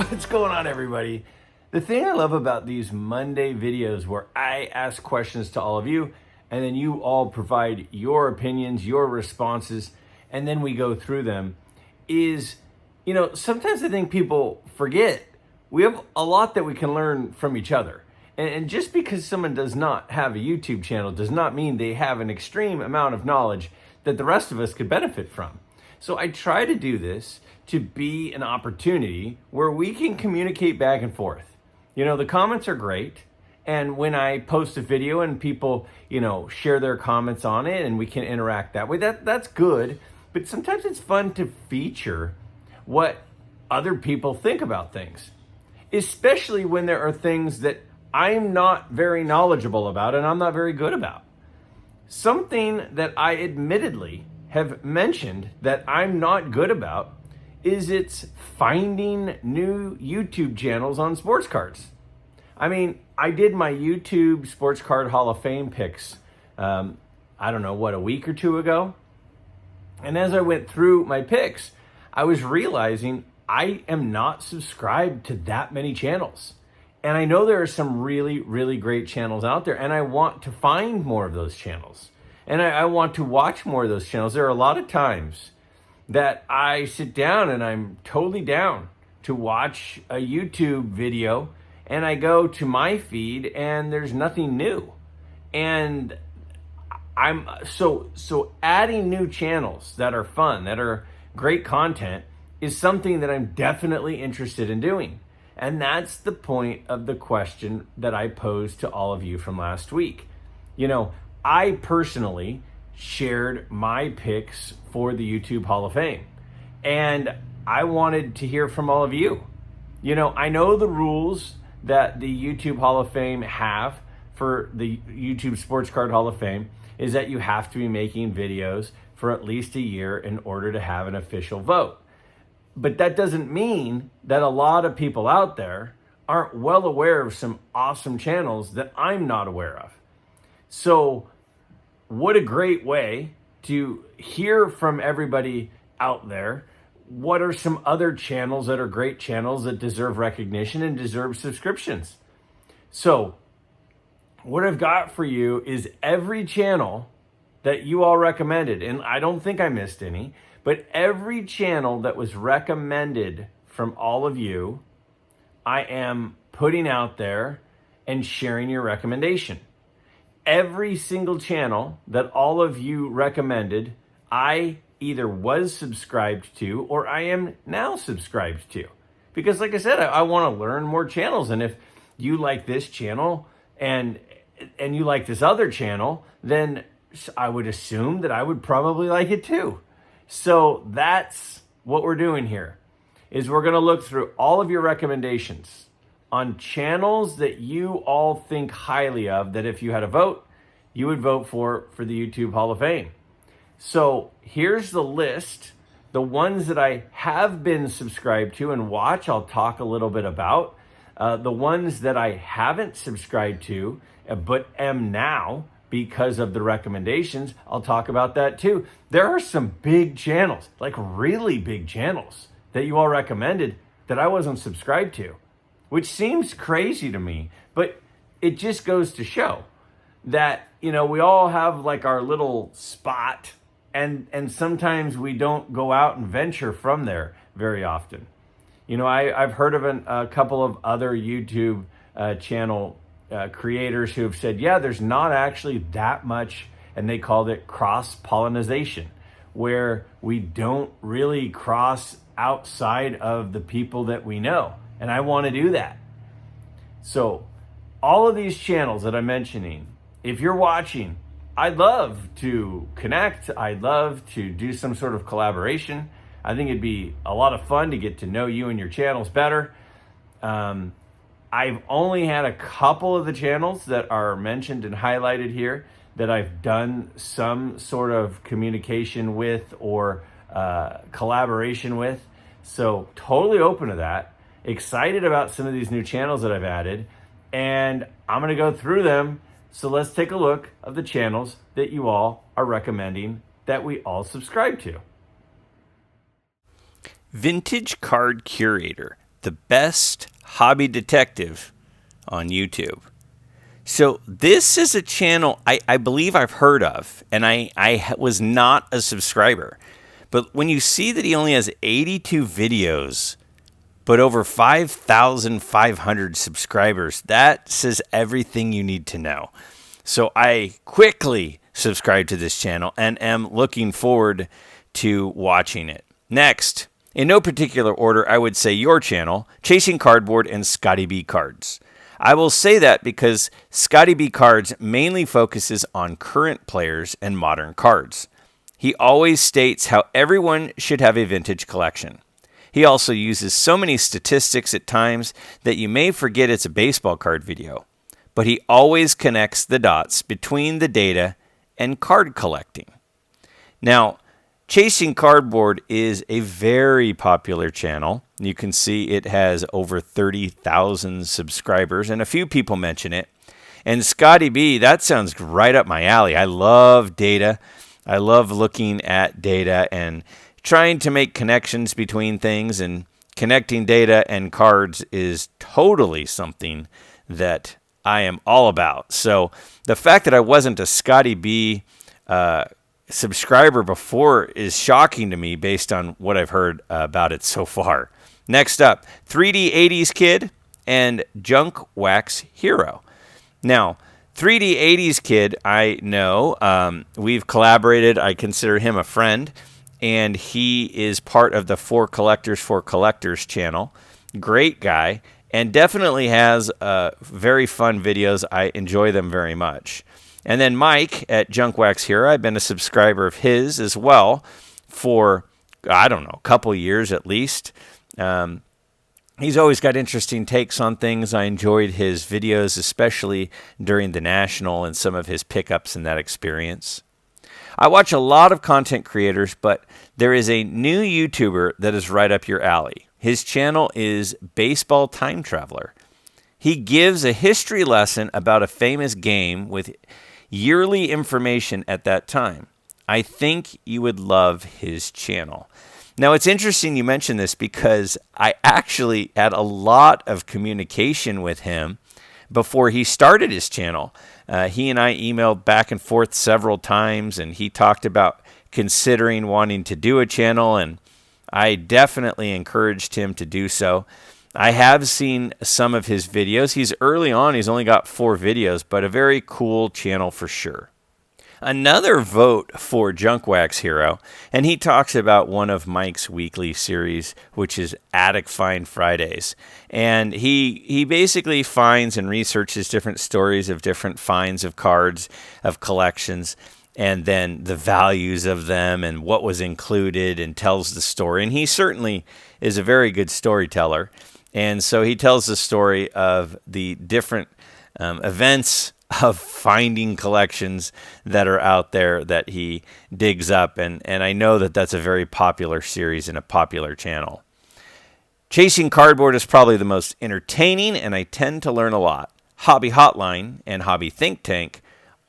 What's going on, everybody? The thing I love about these Monday videos where I ask questions to all of you and then you all provide your opinions, your responses, and then we go through them is, sometimes I think people forget we have a lot that we can learn from each other. And just because someone does not have a YouTube channel does not mean they have an extreme amount of knowledge that the rest of us could benefit from. So I try to do this to be an opportunity where we can communicate back and forth. The comments are great. And when I post a video and people, share their comments on it and we can interact that way, that's good. But sometimes it's fun to feature what other people think about things, especially when there are things that I'm not very knowledgeable about and I'm not very good about. Something that I admittedly have mentioned that I'm not good about is it's finding new YouTube channels on sports cards. I did my YouTube Sports Card Hall of Fame picks, a week or two ago. And as I went through my picks, I was realizing I am not subscribed to that many channels. And I know there are some really, really great channels out there, and I want to find more of those channels. And I want to watch more of those channels. There are a lot of times that I sit down and I'm totally down to watch a YouTube video and I go to my feed and there's nothing new. And I'm so adding new channels that are fun, that are great content is something that I'm definitely interested in doing. And that's the point of the question that I posed to all of you from last week. I personally shared my picks for the YouTube Hall of Fame. And I wanted to hear from all of you. I know the rules that the YouTube Hall of Fame have for the YouTube Sports Card Hall of Fame is that you have to be making videos for at least a year in order to have an official vote. But that doesn't mean that a lot of people out there aren't well aware of some awesome channels that I'm not aware of. So what a great way to hear from everybody out there. What are some other channels that are great channels that deserve recognition and deserve subscriptions? So what I've got for you is every channel that you all recommended, and I don't think I missed any, but every channel that was recommended from all of you, I am putting out there and sharing your recommendation. Every single channel that all of you recommended, I either was subscribed to or I am now subscribed to. Because like I said, I want to learn more channels. And if you like this channel and you like this other channel, then I would assume that I would probably like it too. So that's what we're doing here, is we're going to look through all of your recommendations on channels that you all think highly of, that if you had a vote, you would vote for the YouTube Hall of Fame. So here's the list. The ones that I have been subscribed to and watch, I'll talk a little bit about. The ones that I haven't subscribed to, but am now because of the recommendations, I'll talk about that too. There are some big channels, like really big channels, that you all recommended that I wasn't subscribed to, which seems crazy to me, but it just goes to show that, we all have like our little spot, and sometimes we don't go out and venture from there very often. I've heard of a couple of other YouTube channel creators who have said, yeah, there's not actually that much, and they called it cross-pollination, where we don't really cross outside of the people that we know. And I want to do that. So all of these channels that I'm mentioning, if you're watching, I'd love to connect. I'd love to do some sort of collaboration. I think it'd be a lot of fun to get to know you and your channels better. I've only had a couple of the channels that are mentioned and highlighted here that I've done some sort of communication with or collaboration with. So totally open to that. Excited about some of these new channels that I've added, and I'm going to go through them. So let's take a look of the channels that you all are recommending that we all subscribe to. Vintage Card Curator. the best hobby detective on YouTube. So this is a channel I believe I've heard of, and I was not a subscriber. But when you see that he only has 82 videos, but over 5,500 subscribers, that says everything you need to know. So I quickly subscribed to this channel and am looking forward to watching it. Next, in no particular order, I would say your channel, Chasing Cardboard and Scotty B Cards. I will say that because Scotty B Cards mainly focuses on current players and modern cards. He always states how everyone should have a vintage collection. He also uses so many statistics at times that you may forget it's a baseball card video. But he always connects the dots between the data and card collecting. Now, Chasing Cardboard is a very popular channel. You can see it has over 30,000 subscribers, and a few people mention it. And Scotty B, that sounds right up my alley. I love data. I love looking at data and trying to make connections between things, and connecting data and cards is totally something that I am all about. So the fact that I wasn't a Scotty B subscriber before is shocking to me based on what I've heard about it so far. Next up, 3D 80s Kid and Junk Wax Hero. Now, 3D 80s Kid, I know. We've collaborated. I consider him a friend, and he is part of the For Collectors channel. Great guy, and definitely has very fun videos. I enjoy them very much. And then Mike at Junk Wax Hero, I've been a subscriber of his as well for, I don't know, a couple years at least. He's always got interesting takes on things. I enjoyed his videos, especially during the National and some of his pickups in that experience. I watch a lot of content creators, but there is a new YouTuber that is right up your alley. His channel is Baseball Time Traveler. He gives a history lesson about a famous game with yearly information at that time. I think you would love his channel. Now, it's interesting you mention this because I actually had a lot of communication with him before he started his channel. He and I emailed back and forth several times, and he talked about considering wanting to do a channel, and I definitely encouraged him to do so. I have seen some of his videos. He's early on. He's only got 4 videos, but a very cool channel for sure. Another vote for Junk Wax Hero, and he talks about one of Mike's weekly series, which is Attic Find Fridays. And he basically finds and researches different stories of different finds of cards, of collections, and then the values of them and what was included, and tells the story. And he certainly is a very good storyteller. And so he tells the story of the different events of finding collections that are out there that he digs up. And I know that that's a very popular series and a popular channel. Chasing Cardboard is probably the most entertaining, and I tend to learn a lot. Hobby Hotline and Hobby Think Tank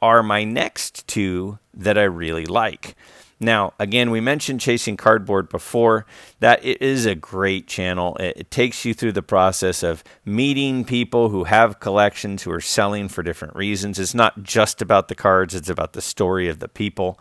are my next 2 that I really like. Now, again, we mentioned Chasing Cardboard before. That it is a great channel. It takes you through the process of meeting people who have collections, who are selling for different reasons. It's not just about the cards. It's about the story of the people.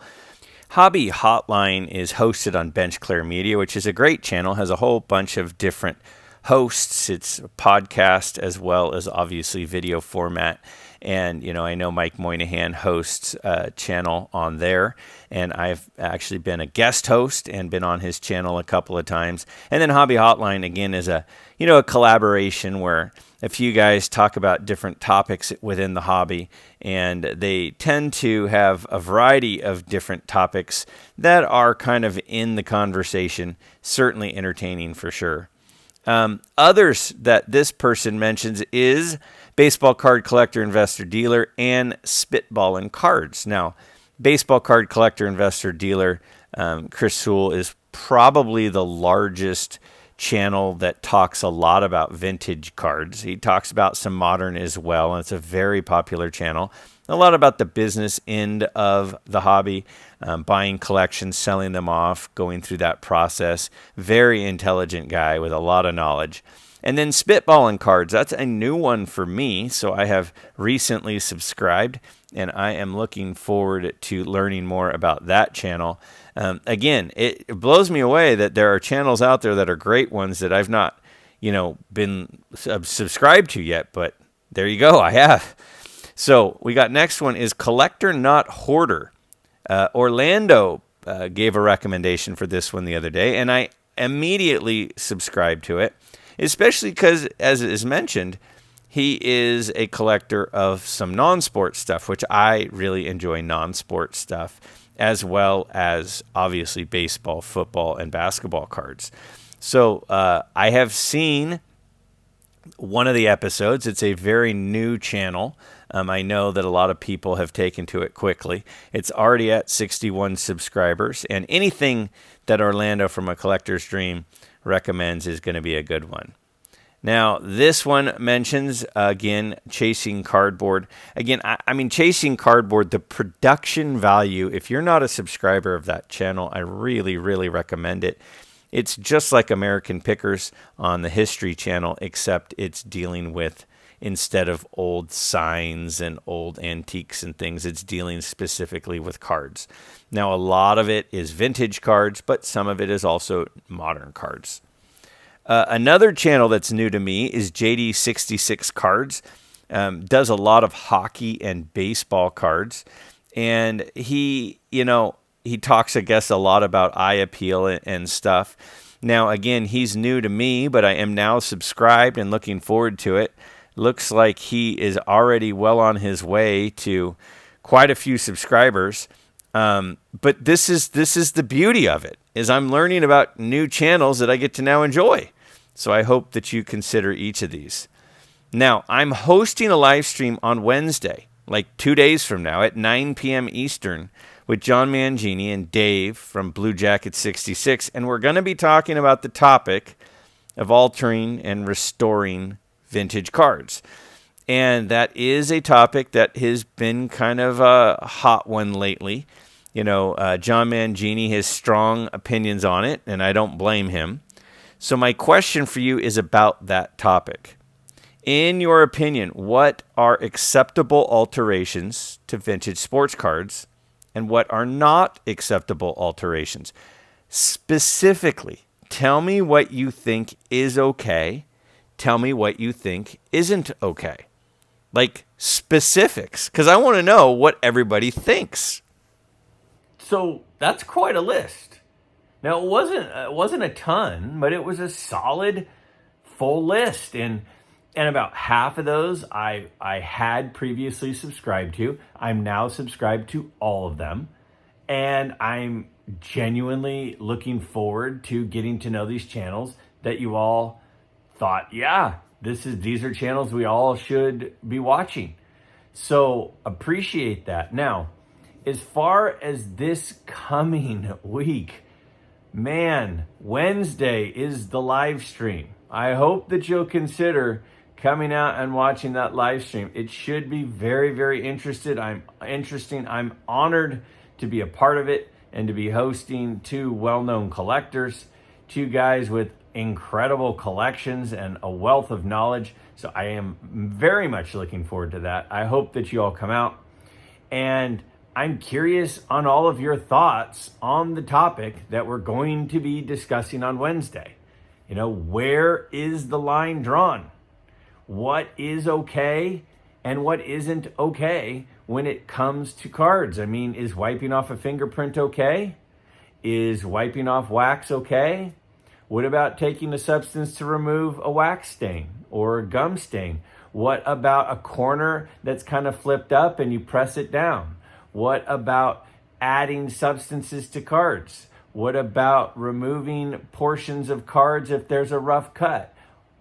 Hobby Hotline is hosted on Benchclair Media, which is a great channel, has a whole bunch of different hosts. It's a podcast as well as obviously video format. And, you know, I know Mike Moynihan hosts a channel on there, and I've actually been a guest host and been on his channel a couple of times. And then Hobby Hotline, again, is a collaboration where a few guys talk about different topics within the hobby, and they tend to have a variety of different topics that are kind of in the conversation, certainly entertaining for sure. Others that this person mentions is Baseball Card Collector Investor Dealer and Spitballin' Cards. Now, Baseball Card Collector Investor Dealer, Chris Sewell, is probably the largest channel that talks a lot about vintage cards. He talks about some modern as well, and it's a very popular channel. A lot about the business end of the hobby, buying collections, selling them off, going through that process. Very intelligent guy with a lot of knowledge. And then spitballing cards, that's a new one for me. So I have recently subscribed, and I am looking forward to learning more about that channel. Again, it blows me away that there are channels out there that are great ones that I've not, been subscribed to yet. But there you go, I have. So we got next one is Collector Not Hoarder. Orlando gave a recommendation for this one the other day, and I immediately subscribed to it. Especially because, as is mentioned, he is a collector of some non-sport stuff, which I really enjoy non-sport stuff, as well as obviously baseball, football, and basketball cards. So I have seen one of the episodes. It's a very new channel. I know that a lot of people have taken to it quickly. It's already at 61 subscribers, and anything that Orlando from A Collector's Dream recommends is going to be a good one. Now, this one mentions, again, Chasing Cardboard. Again, I mean, Chasing Cardboard, the production value, if you're not a subscriber of that channel, I really, really recommend it. It's just like American Pickers on the History Channel, except it's dealing with, instead of old signs and old antiques and things, it's dealing specifically with cards. Now, a lot of it is vintage cards, but some of it is also modern cards. Another channel that's new to me is JD66 Cards. Does a lot of hockey and baseball cards. And he talks, I guess, a lot about eye appeal and stuff. Now, again, he's new to me, but I am now subscribed and looking forward to it. Looks like he is already well on his way to quite a few subscribers. But this is the beauty of it, is I'm learning about new channels that I get to now enjoy. So I hope that you consider each of these. Now, I'm hosting a live stream on Wednesday, like 2 days from now at 9 p.m. Eastern, with John Mangini and Dave from Blue Jacket 66, and we're going to be talking about the topic of altering and restoring vintage cards. And that is a topic that has been kind of a hot one lately. John Mangini has strong opinions on it, and I don't blame him. So my question for you is about that topic. In your opinion, what are acceptable alterations to vintage sports cards, and what are not acceptable alterations? Specifically, tell me what you think is okay. Tell me what you think isn't okay. Like specifics, because I want to know what everybody thinks. So that's quite a list. Now, it wasn't a ton, but it was a solid full list. And about half of those I had previously subscribed to. I'm now subscribed to all of them. And I'm genuinely looking forward to getting to know these channels that you all thought, yeah, these are channels we all should be watching. So appreciate that. Now, as far as this coming week, man, Wednesday is the live stream. I hope that you'll consider coming out and watching that live stream. It should be very, very interesting. I'm honored to be a part of it and to be hosting two well-known collectors, two guys with incredible collections and a wealth of knowledge. So I am very much looking forward to that. I hope that you all come out, and I'm curious on all of your thoughts on the topic that we're going to be discussing on Wednesday. Where is the line drawn? What is okay and what isn't okay when it comes to cards? I mean, is wiping off a fingerprint okay? Is wiping off wax okay? What about taking a substance to remove a wax stain or a gum stain? What about a corner that's kind of flipped up and you press it down? What about adding substances to cards? What about removing portions of cards if there's a rough cut?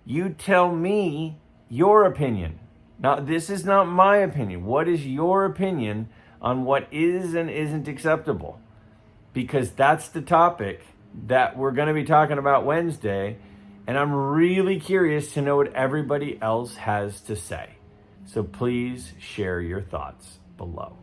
You tell me your opinion. Now, this is not my opinion. What is your opinion on what is and isn't acceptable? Because that's the topic that we're going to be talking about Wednesday, and I'm really curious to know what everybody else has to say. So please share your thoughts below.